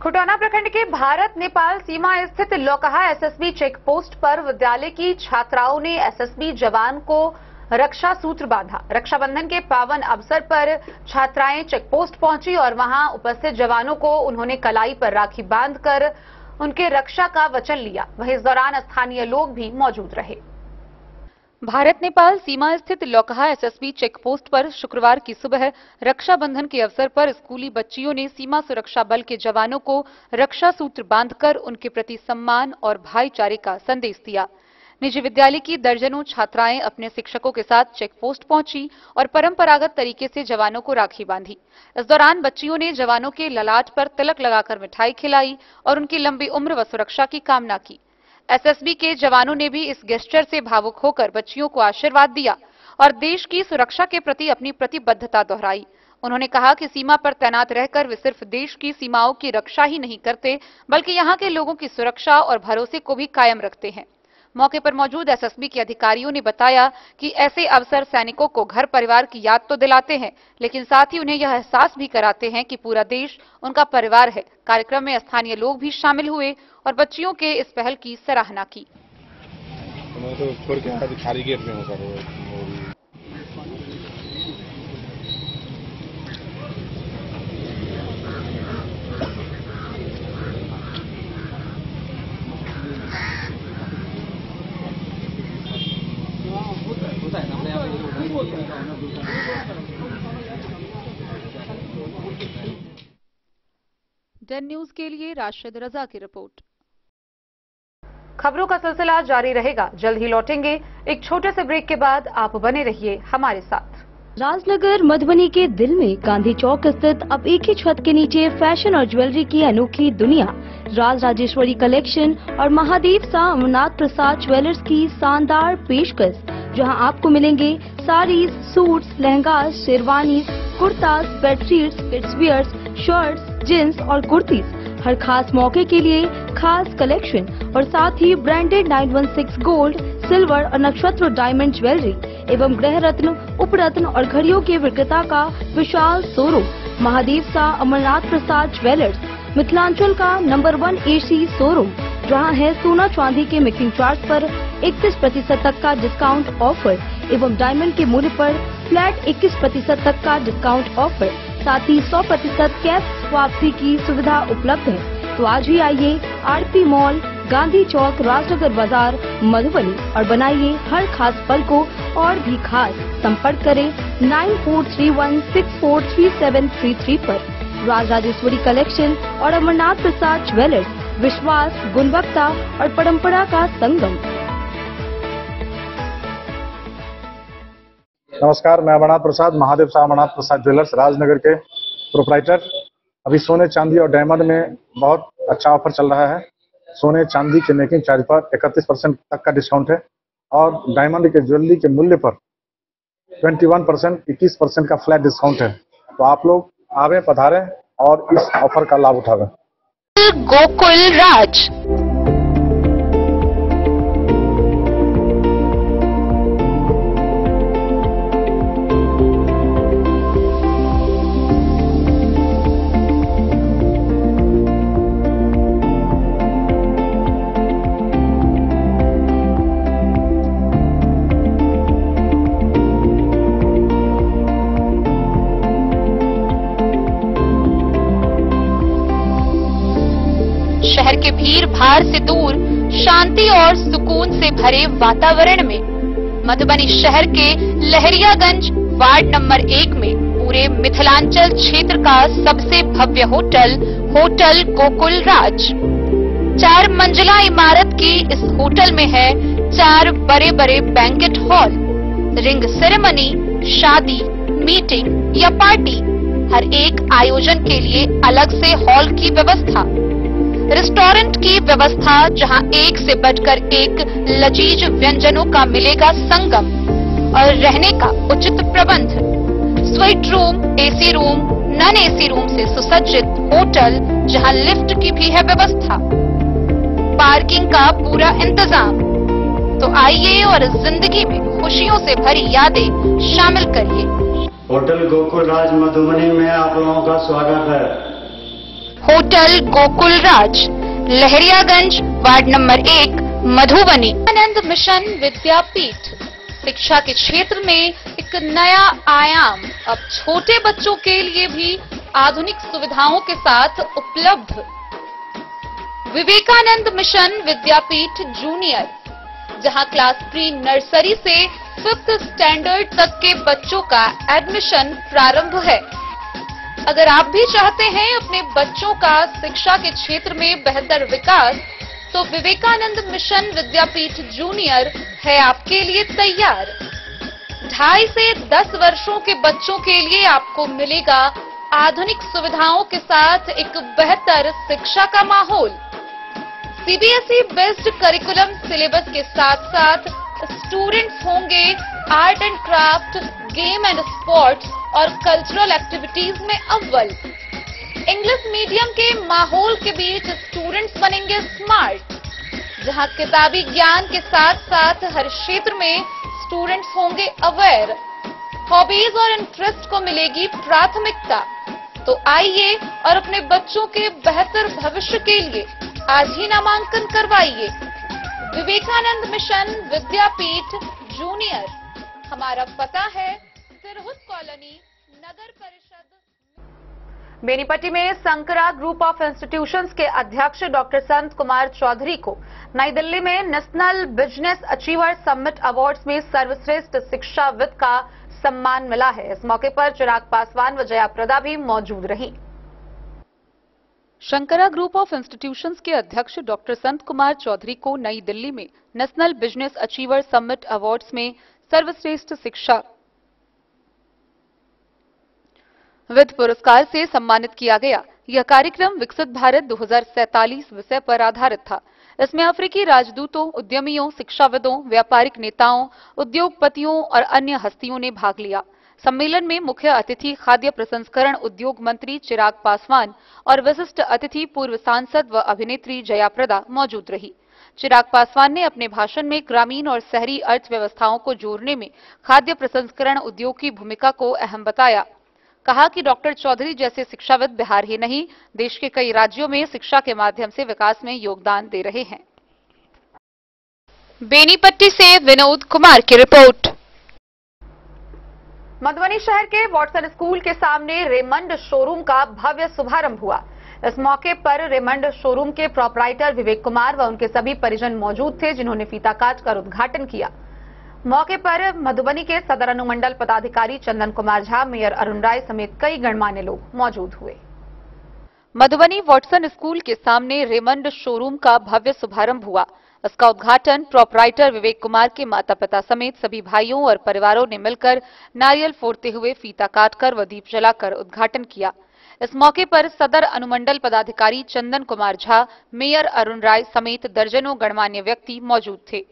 खुटौना प्रखंड के भारत नेपाल सीमा स्थित लौकहा एसएसबी चेक पोस्ट पर विद्यालय की छात्राओं ने एसएसबी जवान को रक्षा सूत्र बांधा। रक्षाबंधन के पावन अवसर पर छात्राएं चेक पोस्ट पहुंची और वहां उपस्थित जवानों को उन्होंने कलाई पर राखी बांधकर उनके रक्षा का वचन लिया। वहीं इस दौरान स्थानीय लोग भी मौजूद रहे। भारत नेपाल सीमा स्थित लौकहा एसएसबी चेक पोस्ट पर शुक्रवार की सुबह रक्षाबंधन के अवसर पर स्कूली बच्चियों ने सीमा सुरक्षा बल के जवानों को रक्षा सूत्र बांधकर उनके प्रति सम्मान और भाईचारे का संदेश दिया। निजी विद्यालय की दर्जनों छात्राएं अपने शिक्षकों के साथ चेक पोस्ट पहुंची और परंपरागत तरीके से जवानों को राखी बांधी। इस दौरान बच्चियों ने जवानों के ललाट पर तिलक लगाकर मिठाई खिलाई और उनकी लंबी उम्र व सुरक्षा की कामना की। एसएसबी के जवानों ने भी इस गेस्चर से भावुक होकर बच्चियों को आशीर्वाद दिया और देश की सुरक्षा के प्रति अपनी प्रतिबद्धता दोहराई। उन्होंने कहा कि सीमा पर तैनात रहकर वे सिर्फ देश की सीमाओं की रक्षा ही नहीं करते, बल्कि यहाँ के लोगों की सुरक्षा और भरोसे को भी कायम रखते हैं। मौके पर मौजूद एसएसबी के अधिकारियों ने बताया कि ऐसे अवसर सैनिकों को घर परिवार की याद तो दिलाते हैं, लेकिन साथ ही उन्हें यह एहसास भी कराते हैं कि पूरा देश उनका परिवार है। कार्यक्रम में स्थानीय लोग भी शामिल हुए और बच्चियों के इस पहल की सराहना की। डेन न्यूज के लिए राशिद रजा की रिपोर्ट। खबरों का सिलसिला जारी रहेगा, जल्द ही लौटेंगे। एक छोटे से ब्रेक के बाद आप बने रहिए हमारे साथ। राजनगर मधुबनी के दिल में गांधी चौक स्थित अब एक ही छत के नीचे फैशन और ज्वेलरी की अनोखी दुनिया राज राजेश्वरी कलेक्शन और महादेव सा अमरनाथ प्रसाद ज्वेलर्स की शानदार पेशकश, जहां आपको मिलेंगे saris, suits, lehengas, sherwanis, kurtas, bedsheets, kids wears, shirts, jeans और कुर्तीज। हर खास मौके के लिए खास कलेक्शन और साथ ही ब्रांडेड 916 गोल्ड, सिल्वर और नक्षत्र डायमंड ज्वेलरी एवं गृह रत्न, उपरत्न और घड़ियों के विक्रेता का विशाल शोरूम महादेव सा अमरनाथ प्रसाद ज्वेलर्स, मिथिलांचल का नंबर 1 एसी शोरूम, जहां है सोना चांदी के मेकिंग चार्ज पर 31% तक का डिस्काउंट ऑफर एवं डायमंड के मूल्य पर फ्लैट 21% तक का डिस्काउंट ऑफर, साथ ही 100% कैश वापसी की सुविधा उपलब्ध है। तो आज ही आइए आरपी मॉल, गांधी चौक, राजनगर बाजार, मधुबनी और बनाइए हर खास पल को और भी खास। संपर्क करें 9431643733 पर। राज राजेश्वरी कलेक्शन और अमरनाथ प्रसाद ज्वेलर्स, विश्वास, गुणवत्ता और परंपरा का संगम। नमस्कार, मैं अमरनाथ प्रसाद, महादेव सा अमरनाथ प्रसाद ज्वेलर्स राजनगर के प्रोप्राइटर। अभी सोने, चांदी और डायमंड में बहुत अच्छा ऑफर चल रहा है। सोने चांदी के मेकिंग चार्ज पर 31% तक का डिस्काउंट है और डायमंड के ज्वेलरी के मूल्य पर 21%, 21% का फ्लैट डिस्काउंट है। तो आप लोग आवे, पधारें और इस ऑफर का लाभ उठावें। गोकुल राज शहर के भीड़ भाड़ से दूर शांति और सुकून से भरे वातावरण में मधुबनी शहर के लहरियागंज वार्ड नंबर 1 में पूरे मिथिलांचल क्षेत्र का सबसे भव्य होटल गोकुल राज 4 मंजिला इमारत की इस होटल में है 4 बड़े बड़े बैंकेट हॉल, रिंग सेरेमनी, शादी, मीटिंग या पार्टी, हर एक आयोजन के लिए अलग से हॉल की व्यवस्था, रेस्टोरेंट की व्यवस्था जहां एक से बढ़कर एक लजीज व्यंजनों का मिलेगा संगम और रहने का उचित प्रबंध, suite room, AC room, non AC room से सुसज्जित होटल जहां लिफ्ट की भी है व्यवस्था, पार्किंग का पूरा इंतजाम। तो आइए और इस जिंदगी में खुशियों से भरी यादें शामिल करिए। होटल गोकुल राज मधुबनी में आप लोगों का स्वागत है। होटल गोकुल राज, लहरियागंज, वार्ड नंबर 1, मधुबनी। आनंद मिशन विद्यापीठ शिक्षा के क्षेत्र में एक नया आयाम अब छोटे बच्चों के लिए भी आधुनिक सुविधाओं के साथ उपलब्ध। विवेकानंद मिशन विद्यापीठ जूनियर, जहां क्लास प्री नर्सरी से 5th स्टैंडर्ड तक के बच्चों का एडमिशन प्रारंभ है। अगर आप भी चाहते हैं अपने बच्चों का शिक्षा के क्षेत्र में बेहतर विकास, तो विवेकानंद मिशन विद्यापीठ जूनियर है आपके लिए तैयार। 2.5 से 10 वर्षों के बच्चों के लिए आपको मिलेगा आधुनिक सुविधाओं के साथ एक बेहतर शिक्षा का माहौल। सीबीएसई बेस्ड करिकुलम सिलेबस के साथ साथ स्टूडेंट्स होंगे art and craft, game and sports और कल्चरल एक्टिविटीज में अव्वल। इंग्लिश मीडियम के माहौल के बीच स्टूडेंट्स बनेंगे स्मार्ट, जहां किताबी ज्ञान के साथ साथ हर क्षेत्र में स्टूडेंट्स होंगे अवेयर। हॉबीज और इंटरेस्ट को मिलेगी प्राथमिकता। तो आइए और अपने बच्चों के बेहतर भविष्य के लिए आज ही नामांकन करवाइए। विवेकानंद मिशन विद्यापीठ जूनियर, हमारा पता है सिरहुत कॉलोनी, नगर परिषद। बेनीपट्टी में संकरा ग्रुप ऑफ इंस्टीट्यूशंस के अध्यक्ष डॉक्टर संत कुमार चौधरी को नई दिल्ली में national business achiever summit awards में सर्वश्रेष्ठ शिक्षाविद का सम्मान मिला है। इस मौके पर चिराग पासवान व जया प्रदा भी मौजूद रही। शंकरा ग्रुप ऑफ इंस्टीट्यूशंस के अध्यक्ष डॉक्टर संत कुमार चौधरी को नई दिल्ली में national business achiever summit awards में सर्वश्रेष्ठ शिक्षा विद पुरस्कार से सम्मानित किया गया। यह कार्यक्रम विकसित भारत 2047 विषय पर आधारित था। इसमें अफ्रीकी राजदूतों, उद्यमियों, शिक्षाविदों, व्यापारिक नेताओं, उद्योगपतियों और अन्य हस्तियों ने भाग लिया। सम्मेलन में मुख्य अतिथि खाद्य प्रसंस्करण उद्योग मंत्री चिराग पासवान और विशिष्ट अतिथि पूर्व सांसद व अभिनेत्री जया प्रदा मौजूद रही। चिराग पासवान ने अपने भाषण में ग्रामीण और शहरी अर्थव्यवस्थाओं को जोड़ने में खाद्य प्रसंस्करण उद्योग की भूमिका को अहम बताया। कहा कि डॉक्टर चौधरी जैसे शिक्षाविद बिहार ही नहीं, देश के कई राज्यों में शिक्षा के माध्यम से विकास में योगदान दे रहे हैं। बेनीपट्टी से विनोद कुमार की रिपोर्ट। मधुबनी शहर के वॉटसन स्कूल के सामने रेमंड शोरूम का भव्य शुभारंभ हुआ। इस मौके पर रेमंड शोरूम के प्रोपराइटर विवेक कुमार व उनके सभी परिजन मौजूद थे, जिन्होंने फीता काटकर उद्घाटन किया। मौके पर मधुबनी के सदर अनुमंडल पदाधिकारी चंदन कुमार झा, मेयर अरुण राय समेत कई गणमान्य लोग मौजूद हुए। मधुबनी वॉटसन स्कूल के सामने रेमंड शोरूम का भव्य शुभारंभ हुआ। इसका उद्घाटन प्रोपराइटर विवेक कुमार के माता पिता समेत सभी भाइयों और परिवारों ने मिलकर नारियल फोड़ते हुए फीता काटकर व दीप जलाकर उद्घाटन किया। इस मौके पर सदर अनुमंडल पदाधिकारी चंदन कुमार झा, मेयर अरुण राय समेत दर्जनों गणमान्य व्यक्ति मौजूद थे।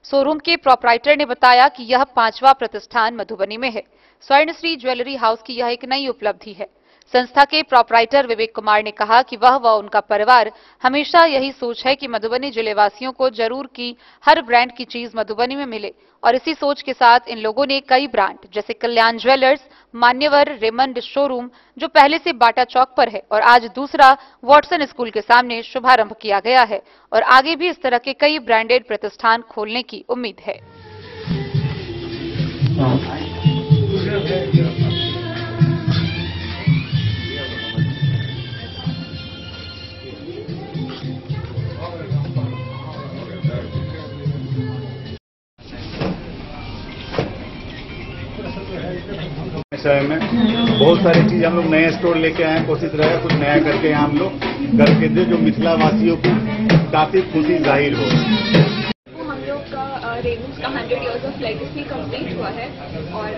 शोरूम के प्रोपराइटर ने बताया कि यह 5वां प्रतिष्ठान मधुबनी में है। स्वर्णश्री ज्वेलरी हाउस की यह एक नई उपलब्धि है। संस्था के प्रोपराइटर विवेक कुमार ने कहा कि वह व उनका परिवार हमेशा यही सोच है कि मधुबनी जिले वासियों को जरूर की हर ब्रांड की चीज मधुबनी में मिले, और इसी सोच के साथ इन लोगों ने कई ब्रांड जैसे कल्याण ज्वेलर्स, मान्यवर, रेमंड शोरूम जो पहले से बाटा चौक पर है और आज दूसरा वॉटसन स्कूल के सामने शुभारंभ किया गया है, और आगे भी इस तरह के कई ब्रांडेड प्रतिष्ठान खोलने की उम्मीद है। समय में बहुत सारी चीज हम लोग नए स्टोर लेके आए हैं, कोशिश रहे कुछ नया करके यहाँ हम लोग करके दे जो मिथिला वासियों को काफी खुशी जाहिर हो। हम लोग का रेमंड्स का 100 इयर्स ऑफ लेगेसी कंप्लीट हुआ है और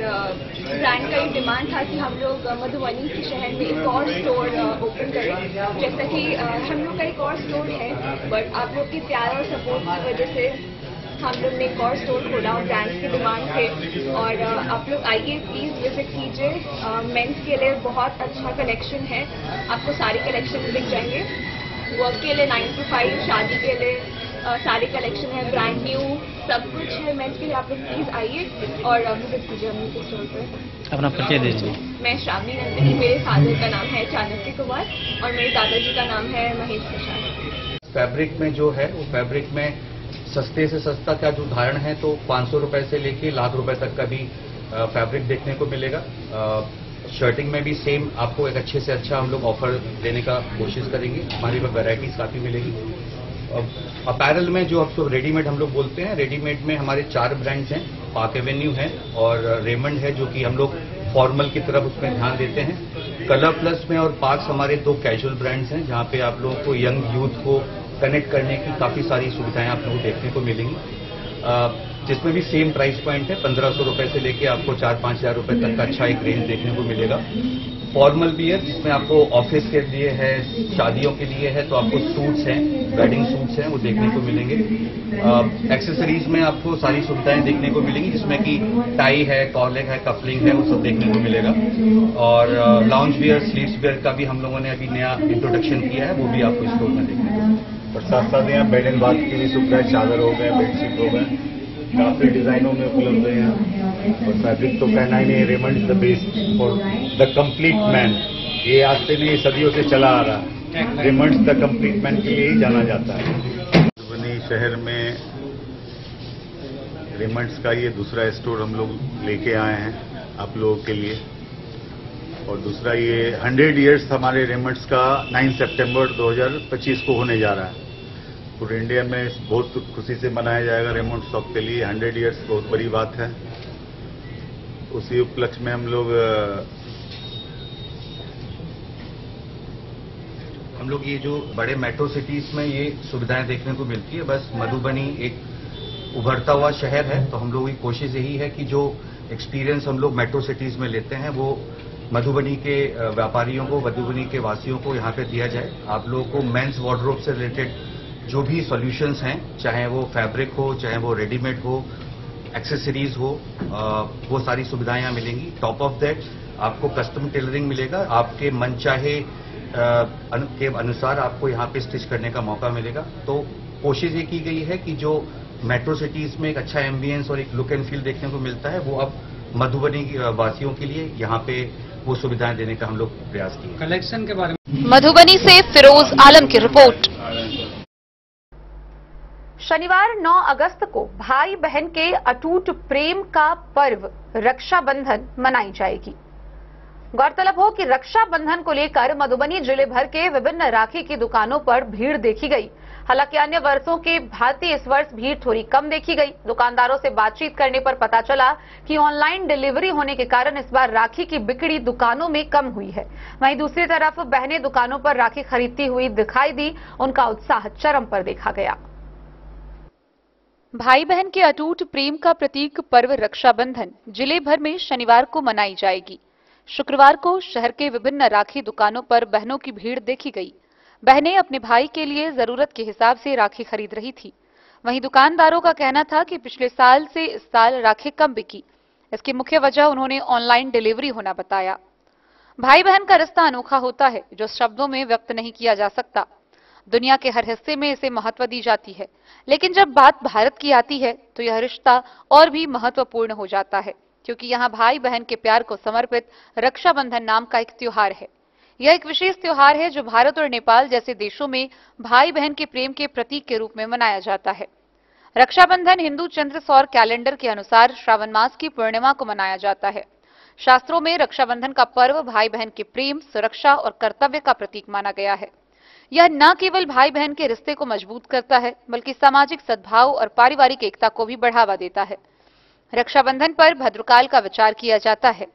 ब्रांड का ये डिमांड था कि हम लोग मधुबनी के शहर में एक और स्टोर ओपन करें। जैसा कि हम लोग का एक और स्टोर है, बट आप लोग के प्यार और सपोर्ट की वजह से हम लोग ने एक और स्टोर खोला और ब्रांड्स की डिमांड पे। और आप लोग आइए प्लीज विजिट कीजिए। मेंस के लिए बहुत अच्छा कलेक्शन है, आपको सारे कलेक्शन दिख जाएंगे। वर्क के लिए 9 to 5, शादी के लिए सारे कलेक्शन है, ब्रांड न्यू सब कुछ है मेंस के लिए। आप लोग प्लीज आइए और विजिट कीजिए हम लोग के स्टोर पर। अपना परिचय दीजिए। मैं श्रावणी नंदिनी, मेरे फादर का नाम है चाणक्य कुमार और मेरे दादाजी का नाम है महेश प्रसाद। फैब्रिक में जो है वो फैब्रिक में सस्ते से सस्ता का जो उदाहरण है तो 500 रुपए से लेके लाख रुपए तक का भी फैब्रिक देखने को मिलेगा। शर्टिंग में भी सेम आपको एक अच्छे से अच्छा हम लोग ऑफर देने का कोशिश करेंगे। हमारे पास वैरायटीज काफी मिलेगी। अपैरल में जो आपको रेडीमेड हम लोग बोलते हैं, रेडीमेड में हमारे 4 ब्रांड्स हैं, पार्क एवेन्यू है और रेमंड है जो कि हम लोग फॉर्मल की तरफ उसमें ध्यान देते हैं। कलर प्लस में और पार्क्स हमारे 2 कैजुअल ब्रांड्स हैं जहां पे आप लोगों को यंग यूथ को कनेक्ट करने की काफी सारी सुविधाएं आप लोगों को देखने को मिलेंगी, जिसमें भी सेम प्राइस पॉइंट है। 1500 रुपए से लेके आपको 4-5 हजार रुपए तक का अच्छा एक रेंज देखने को मिलेगा। फॉर्मल वियर जिसमें आपको ऑफिस के लिए है, शादियों के लिए है, तो आपको सूट्स हैं, वेडिंग सूट्स हैं, वो देखने को मिलेंगे। एक्सेसरीज में आपको सारी सुविधाएं देखने को मिलेंगी जिसमें कि टाई है, कॉलर है, कपलिंग है, वो सब देखने को मिलेगा। और लाउंज वियर, स्लीव्स वियर का भी हम लोगों ने अभी नया इंट्रोडक्शन किया है, वो भी आपको स्टोर में देखने को मिलेगा। और साथ साथ यहाँ बेड एंड बाथ की भी सुविधाएं, चादर हो गए, बेडशीट हो गए, काफी डिजाइनों में उपलब्ध है यहाँ। और फैब्रिक तो कहना ही नहीं, Raymond is the best for the complete man. ये आज से नहीं, सदियों से चला आ रहा है। रेमंड द कंप्लीट मैन के लिए ही जाना जाता है। मधुबनी शहर में रेमंड्स का ये दूसरा स्टोर हम लोग लेके आए हैं आप लोगों के लिए। और दूसरा ये 100 इयर्स हमारे रेमंड्स का 9 सितंबर 2025 को होने जा रहा है। पूरे इंडिया में बहुत खुशी से मनाया जाएगा रेमंड शॉप के लिए। 100 इयर्स बहुत बड़ी बात है। उसी उपलक्ष्य में हम लोग ये जो बड़े मेट्रो सिटीज में ये सुविधाएं देखने को मिलती है। बस मधुबनी एक उभरता हुआ शहर है, तो हम लोगों की कोशिश यही है कि जो एक्सपीरियंस हम लोग मेट्रो सिटीज में लेते हैं वो मधुबनी के व्यापारियों को, मधुबनी के वासियों को यहाँ पे दिया जाए। आप लोगों को मेंस वार्डरोब से रिलेटेड जो भी सॉल्यूशंस हैं, चाहे वो फैब्रिक हो, चाहे वो रेडीमेड हो, एक्सेसरीज हो, वो सारी सुविधाएं यहाँ मिलेंगी। टॉप ऑफ दैट आपको कस्टम टेलरिंग मिलेगा, आपके मनचाहे के अनुसार आपको यहाँ पे स्टिच करने का मौका मिलेगा। तो कोशिश ये की गई है कि जो मेट्रो सिटीज में एक अच्छा एम्बियंस और एक लुक एंड फील देखने को मिलता है, वो अब मधुबनी वासियों के लिए यहाँ पे वो सुविधाएं देने का हम लोग प्रयास किए। कलेक्शन के बारे में मधुबनी से फिरोज आलम की रिपोर्ट। शनिवार 9 अगस्त को भाई बहन के अटूट प्रेम का पर्व रक्षाबंधन मनाई जाएगी। गौरतलब हो कि रक्षाबंधन को लेकर मधुबनी जिले भर के विभिन्न राखी की दुकानों पर भीड़ देखी गई। हालांकि अन्य वर्षों के भांति इस वर्ष भीड़ थोड़ी कम देखी गई। दुकानदारों से बातचीत करने पर पता चला कि ऑनलाइन डिलीवरी होने के कारण इस बार राखी की बिक्री दुकानों में कम हुई है। वहीं दूसरी तरफ बहनें दुकानों पर राखी खरीदती हुई दिखाई दी। उनका उत्साह चरम पर देखा गया। भाई बहन के अटूट प्रेम का प्रतीक पर्व रक्षाबंधन जिले भर में शनिवार को मनाई जाएगी। शुक्रवार को शहर के विभिन्न राखी दुकानों पर बहनों की भीड़ देखी गई। बहनें अपने भाई के लिए जरूरत के हिसाब से राखी खरीद रही थी। वहीं दुकानदारों का कहना था कि पिछले साल से इस साल राखी कम बिकी। इसकी मुख्य वजह उन्होंने ऑनलाइन डिलीवरी होना बताया। भाई बहन का रिश्ता अनोखा होता है जो शब्दों में व्यक्त नहीं किया जा सकता। दुनिया के हर हिस्से में इसे महत्व दी जाती है, लेकिन जब बात भारत की आती है तो यह रिश्ता और भी महत्वपूर्ण हो जाता है, क्योंकि यहाँ भाई बहन के प्यार को समर्पित रक्षाबंधन नाम का एक त्योहार है। यह एक विशेष त्योहार है जो भारत और नेपाल जैसे देशों में भाई बहन के प्रेम के प्रतीक के रूप में मनाया जाता है। रक्षाबंधन हिंदू चंद्र सौर कैलेंडर के अनुसार श्रावण मास की पूर्णिमा को मनाया जाता है। शास्त्रों में रक्षाबंधन का पर्व भाई बहन के प्रेम, सुरक्षा और कर्तव्य का प्रतीक माना गया है। यह न केवल भाई बहन के रिश्ते को मजबूत करता है, बल्कि सामाजिक सद्भाव और पारिवारिक एकता को भी बढ़ावा देता है। रक्षाबंधन पर भद्रकाल का विचार किया जाता है।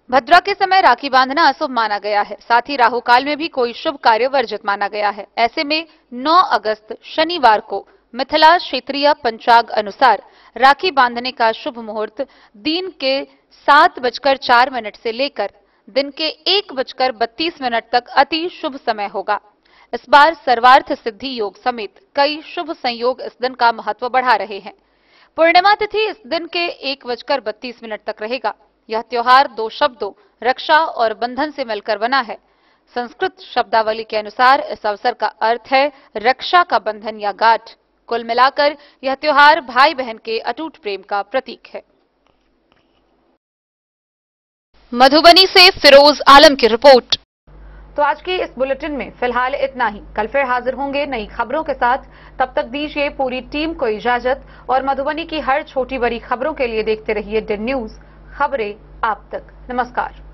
भद्रा के समय राखी बांधना अशुभ माना गया है, साथ ही राहु काल में भी कोई शुभ कार्य वर्जित माना गया है। ऐसे में 9 अगस्त शनिवार को मिथिला क्षेत्रीय पंचांग अनुसार राखी बांधने का शुभ मुहूर्त दिन के 7:04 से लेकर दिन के 1:32 तक अति शुभ समय होगा। इस बार सर्वार्थ सिद्धि योग समेत कई शुभ संयोग इस दिन का महत्व बढ़ा रहे हैं। पूर्णिमा तिथि इस दिन के 1:32 तक रहेगा। यह त्योहार 2 शब्दों रक्षा और बंधन से मिलकर बना है। संस्कृत शब्दावली के अनुसार इस अवसर का अर्थ है रक्षा का बंधन या गांठ। कुल मिलाकर यह त्योहार भाई बहन के अटूट प्रेम का प्रतीक है। मधुबनी से फिरोज आलम की रिपोर्ट। तो आज की इस बुलेटिन में फिलहाल इतना ही। कल फिर हाजिर होंगे नई खबरों के साथ। तब तक दीजिए पूरी टीम को इजाजत और मधुबनी की हर छोटी बड़ी खबरों के लिए देखते रहिए DIN न्यूज, खबरें आप तक। नमस्कार।